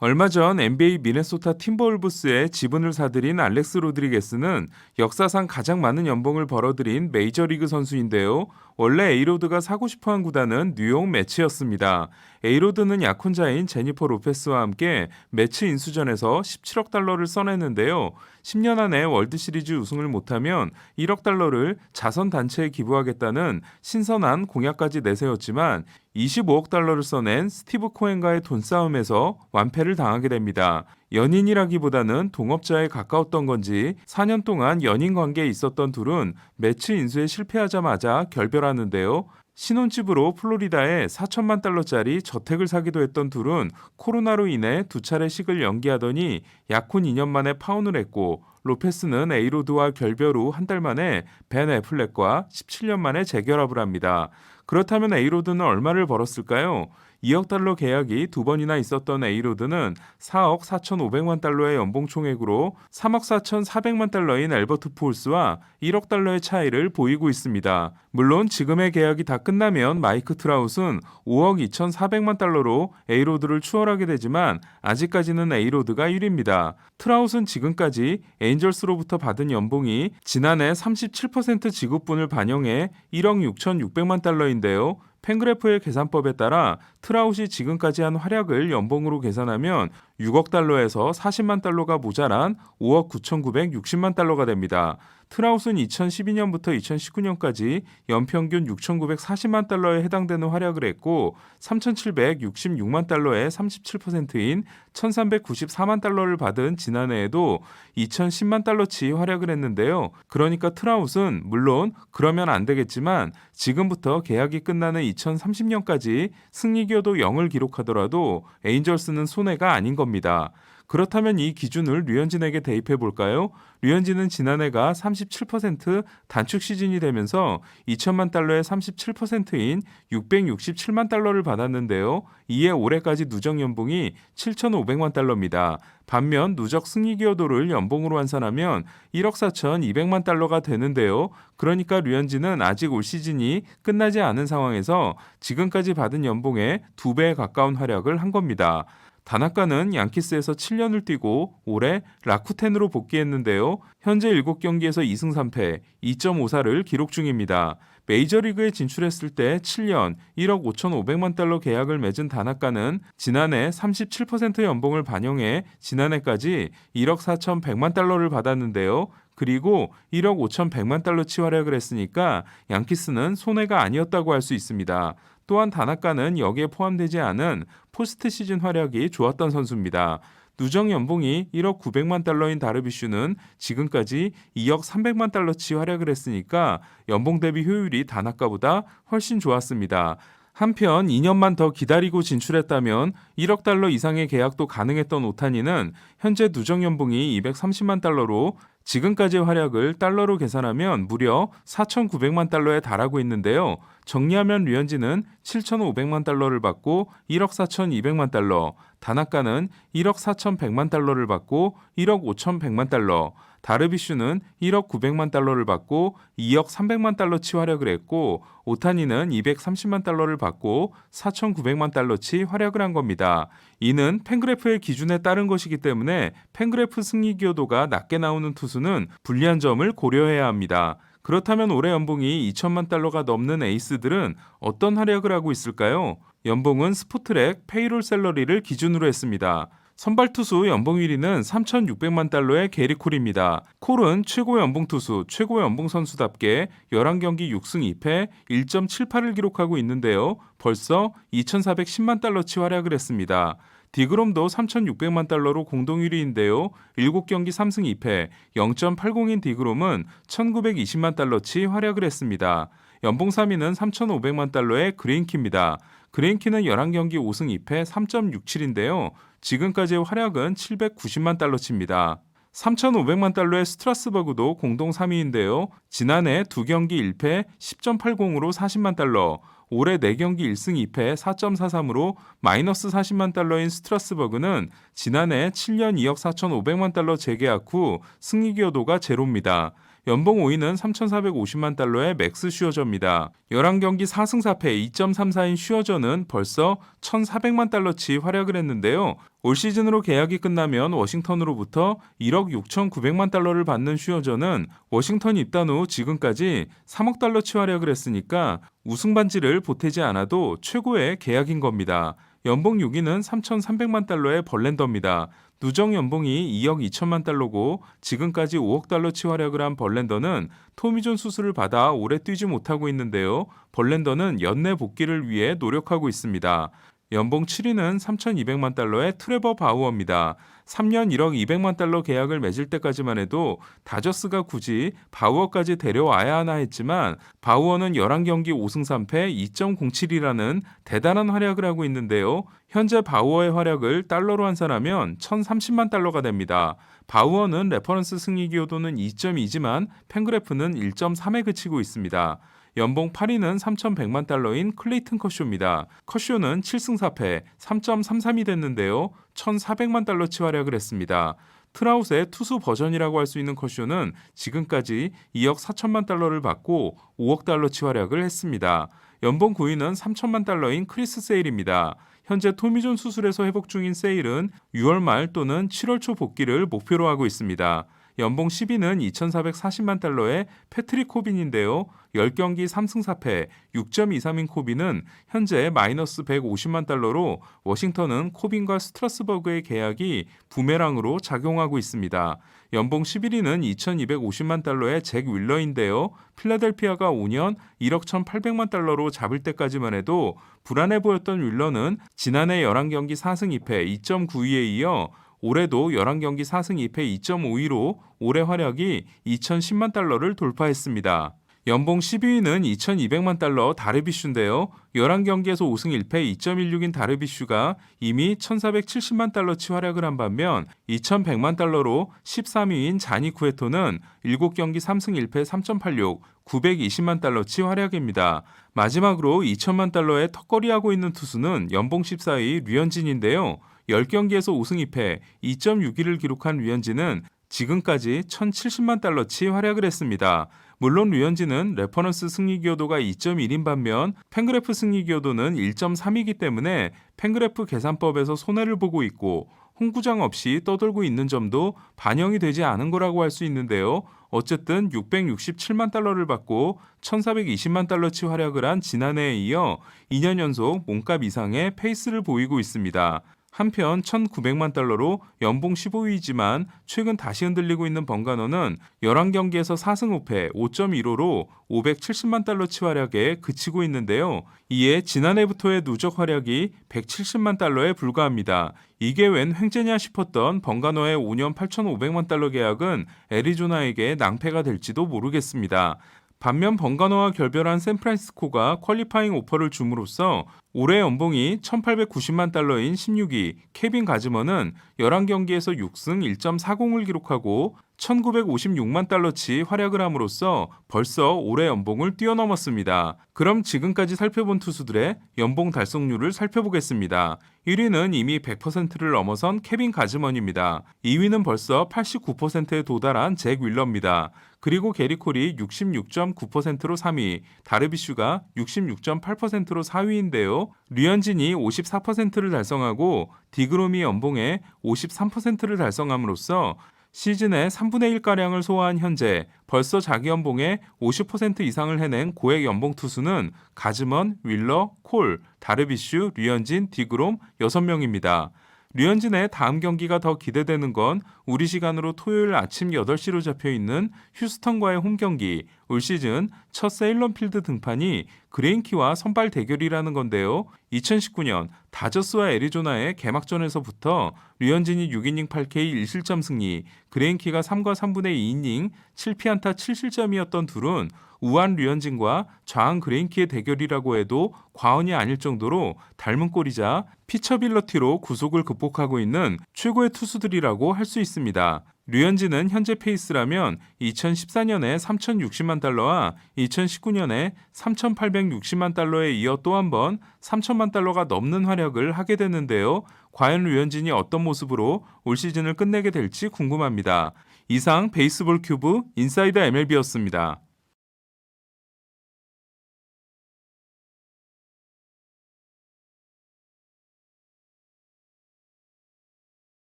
얼마 전 NBA 미네소타 팀버울브스의 지분을 사들인 알렉스 로드리게스는 역사상 가장 많은 연봉을 벌어들인 메이저리그 선수인데요. 원래 에이로드가 사고 싶어한 구단은 뉴욕 매치였습니다. 에이로드는 약혼자인 제니퍼 로페스와 함께 매치 인수전에서 17억 달러를 써냈는데요. 10년 안에 월드시리즈 우승을 못하면 1억 달러를 자선단체에 기부하겠다는 신선한 공약까지 내세웠지만 25억 달러를 써낸 스티브 코엔과의 돈싸움에서 완패를 당하게 됩니다. 연인이라기보다는 동업자에 가까웠던 건지 4년 동안 연인 관계에 있었던 둘은 매치 인수에 실패하자마자 결별하는데요. 신혼집으로 플로리다에 4천만 달러짜리 저택을 사기도 했던 둘은 코로나로 인해 두 차례 식을 연기하더니 약혼 2년 만에 파혼을 했고, 로페스는 에이로드와 결별 후 한 달 만에 벤 애플렉과 17년 만에 재결합을 합니다. 그렇다면 에이로드는 얼마를 벌었을까요? 2억 달러 계약이 두 번이나 있었던 에이로드는 4억 4,500만 달러의 연봉 총액으로 3억 4,400만 달러인 엘버트 푸올스와 1억 달러의 차이를 보이고 있습니다. 물론 지금의 계약이 다 끝나면 마이크 트라웃은 5억 2,400만 달러로 에이로드를 추월하게 되지만 아직까지는 에이로드가 1위입니다. 트라웃은 지금까지 에인절스로부터 받은 연봉이 지난해 37% 지급분을 반영해 1억 6,600만 달러인데요. 팬그래프의 계산법에 따라 트라웃이 지금까지 한 활약을 연봉으로 계산하면 6억 달러에서 40만 달러가 모자란 5억 9,960만 달러가 됩니다. 트라웃은 2012년부터 2019년까지 연평균 6,940만 달러에 해당되는 활약을 했고 3,766만 달러의 37%인 1,394만 달러를 받은 지난해에도 2,010만 달러치 활약을 했는데요. 그러니까 트라웃은 물론 그러면 안 되겠지만 지금부터 계약이 끝나는 2030년까지 승리기여도 0을 기록하더라도 에인절스는 손해가 아닌 겁니다. 그렇다면 이 기준을 류현진에게 대입해 볼까요? 류현진은 지난해가 37% 단축 시즌이 되면서 2천만 달러의 37%인 667만 달러를 받았는데요. 이에 올해까지 누적 연봉이 7,500만 달러입니다. 반면 누적 승리 기여도를 연봉으로 환산하면 1억 4,200만 달러가 되는데요. 그러니까 류현진은 아직 올 시즌이 끝나지 않은 상황에서 지금까지 받은 연봉의 2배에 가까운 활약을 한 겁니다. 다나카는 양키스에서 7년을 뛰고 올해 라쿠텐으로 복귀했는데요. 현재 7경기에서 2승 3패, 2.54를 기록 중입니다. 메이저리그에 진출했을 때 7년 1억 5,500만 달러 계약을 맺은 다나카는 지난해 37% 연봉을 반영해 지난해까지 1억 4,100만 달러를 받았는데요. 그리고 1억 5,100만 달러치 활약을 했으니까 양키스는 손해가 아니었다고 할 수 있습니다. 또한 다나카는 여기에 포함되지 않은 포스트 시즌 활약이 좋았던 선수입니다. 누적 연봉이 1억 900만 달러인 다르비슈는 지금까지 2억 300만 달러치 활약을 했으니까 연봉 대비 효율이 다나카보다 훨씬 좋았습니다. 한편 2년만 더 기다리고 진출했다면 1억 달러 이상의 계약도 가능했던 오타니는 현재 누적 연봉이 230만 달러로 지금까지의 활약을 달러로 계산하면 무려 4,900만 달러에 달하고 있는데요. 정리하면 류현진은 7,500만 달러를 받고 1억 4,200만 달러, 다나카는 1억 4,100만 달러를 받고 1억 5,100만 달러, 다르비슈는 1억 900만 달러를 받고 2억 300만 달러치 활약을 했고 오타니는 230만 달러를 받고 4,900만 달러치 활약을 한 겁니다. 이는 팬그래프의 기준에 따른 것이기 때문에 팬그래프 승리 기여도가 낮게 나오는 투수는 불리한 점을 고려해야 합니다. 그렇다면 올해 연봉이 2천만 달러가 넘는 에이스들은 어떤 활약을 하고 있을까요? 연봉은 스포트랙 페이롤 샐러리를 기준으로 했습니다. 선발 투수 연봉 1위는 3,600만 달러의 게리 콜입니다. 콜은 최고 연봉 투수, 최고 연봉 선수답게 11경기 6승 2패 1.78을 기록하고 있는데요. 벌써 2,410만 달러치 활약을 했습니다. 디그롬도 3,600만 달러로 공동 1위인데요. 7경기 3승 2패 0.80인 디그롬은 1,920만 달러치 활약을 했습니다. 연봉 3위는 3,500만 달러의 그레인키입니다. 그레인키는 11경기 5승 2패 3.67인데요. 지금까지의 활약은 790만 달러치입니다. 3,500만 달러의 스트라스버그도 공동 3위인데요. 지난해 2경기 1패 10.80으로 40만 달러, 올해 4경기 1승 2패 4.43으로 마이너스 40만 달러인 스트라스버그는 지난해 7년 2억 4,500만 달러 재계약 후 승리 기여도가 제로입니다. 연봉 5위는 3,450만 달러의 맥스 슈어저입니다. 11경기 4승 4패 2.34인 슈어저는 벌써 1,400만 달러치 활약을 했는데요. 올 시즌으로 계약이 끝나면 워싱턴으로부터 1억 6,900만 달러를 받는 슈어저는 워싱턴 입단 후 지금까지 3억 달러치 활약을 했으니까 우승 반지를 보태지 않아도 최고의 계약인 겁니다. 연봉 6위는 3,300만 달러의 벌랜더입니다. 누적 연봉이 2억 2천만 달러고 지금까지 5억 달러치 활약을 한 벌랜더는 토미존 수술을 받아 오래 뛰지 못하고 있는데요. 벌랜더는 연내 복귀를 위해 노력하고 있습니다. 연봉 7위는 3,200만 달러의 트레버 바우어입니다. 3년 1억 200만 달러 계약을 맺을 때까지만 해도 다저스가 굳이 바우어까지 데려와야 하나 했지만 바우어는 11경기 5승 3패 2.07이라는 대단한 활약을 하고 있는데요. 현재 바우어의 활약을 달러로 환산하면 1,030만 달러가 됩니다. 바우어는 레퍼런스 승리 기여도는 2.2지만 팬그래프는 1.3에 그치고 있습니다. 연봉 8위는 3,100만 달러인 클레이튼 커쇼입니다. 커쇼는 7승 4패 3.33이 됐는데요. 1,400만 달러치 활약을 했습니다. 트라웃의 투수 버전이라고 할 수 있는 커쇼는 지금까지 2억 4천만 달러를 받고 5억 달러치 활약을 했습니다. 연봉 9위는 3천만 달러인 크리스 세일입니다. 현재 토미존 수술에서 회복 중인 세일은 6월 말 또는 7월 초 복귀를 목표로 하고 있습니다. 연봉 10위는 2,440만 달러의 패트릭 코빈인데요. 10경기 3승 4패 6.23인 코빈은 현재 마이너스 150만 달러로 워싱턴은 코빈과 스트라스버그의 계약이 부메랑으로 작용하고 있습니다. 연봉 11위는 2,250만 달러의 잭 윌러인데요. 필라델피아가 5년 1억 1,800만 달러로 잡을 때까지만 해도 불안해 보였던 윌러는 지난해 11경기 4승 2패 2.92에 이어 올해도 11경기 4승 2패 2.52로 올해 활약이 2,010만 달러를 돌파했습니다. 연봉 12위는 2,200만 달러 다르비슈인데요. 11경기에서 5승 1패 2.16인 다르비슈가 이미 1,470만 달러치 활약을 한 반면 2,100만 달러로 13위인 자니 쿠에토는 7경기 3승 1패 3.86, 920만 달러치 활약입니다. 마지막으로 2천만 달러의 턱걸이하고 있는 투수는 연봉 14위 류현진인데요. 10경기에서 5승 2패 2.61을 기록한 류현진은 지금까지 1,070만 달러치 활약을 했습니다. 물론 류현진은 레퍼런스 승리 기여도가 2.1인 반면 팬그래프 승리 기여도는 1.3이기 때문에 팬그래프 계산법에서 손해를 보고 있고 홍구장 없이 떠돌고 있는 점도 반영이 되지 않은 거라고 할 수 있는데요. 어쨌든 667만 달러를 받고 1,420만 달러치 활약을 한 지난해에 이어 2년 연속 몸값 이상의 페이스를 보이고 있습니다. 한편 1,900만 달러로 연봉 15위이지만 최근 다시 흔들리고 있는 번가노는 11경기에서 4승 5패 5.15로 570만 달러치 활약에 그치고 있는데요. 이에 지난해부터의 누적 활약이 170만 달러에 불과합니다. 이게 웬 횡재냐 싶었던 번가노의 5년 8,500만 달러 계약은 애리조나에게 낭패가 될지도 모르겠습니다. 반면 번가노와 결별한 샌프란시스코가 퀄리파잉 오퍼를 줌으로써 올해 연봉이 1,890만 달러인 16위 케빈 가즈먼은 11경기에서 6승 1.40을 기록하고 1,956만 달러치 활약을 함으로써 벌써 올해 연봉을 뛰어넘었습니다. 그럼 지금까지 살펴본 투수들의 연봉 달성률을 살펴보겠습니다. 1위는 이미 100%를 넘어선 케빈 가즈먼입니다. 2위는 벌써 89%에 도달한 잭 윌러입니다. 그리고 게리 콜이 66.9%로 3위, 다르비슈가 66.8%로 4위인데요. 류현진이 54%를 달성하고 디그롬이 연봉의 53%를 달성함으로써 시즌의 3분의 1가량을 소화한 현재 벌써 자기 연봉의 50% 이상을 해낸 고액 연봉 투수는 가즈먼, 윌러, 콜, 다르비슈, 류현진, 디그롬 6명입니다. 류현진의 다음 경기가 더 기대되는 건 우리 시간으로 토요일 아침 8시로 잡혀있는 휴스턴과의 홈경기, 올 시즌 첫 세일런필드 등판이 그레인키와 선발 대결이라는 건데요. 2019년 다저스와 애리조나의 개막전에서부터 류현진이 6이닝 8K 1실점 승리, 그레인키가 3과 3분의 2이닝 7피안타 7실점이었던 둘은 우한 류현진과 좌한 그레인키의 대결이라고 해도 과언이 아닐 정도로 닮은 꼴이자 피처빌러티로 구속을 극복하고 있는 최고의 투수들이라고 할 수 있습니다. 류현진은 현재 페이스라면 2014년에 3,060만 달러와 2019년에 3,860만 달러에 이어 또 한 번 3,000만 달러가 넘는 활약을 하게 됐는데요. 과연 류현진이 어떤 모습으로 올 시즌을 끝내게 될지 궁금합니다. 이상 베이스볼 큐브 인사이드 MLB였습니다.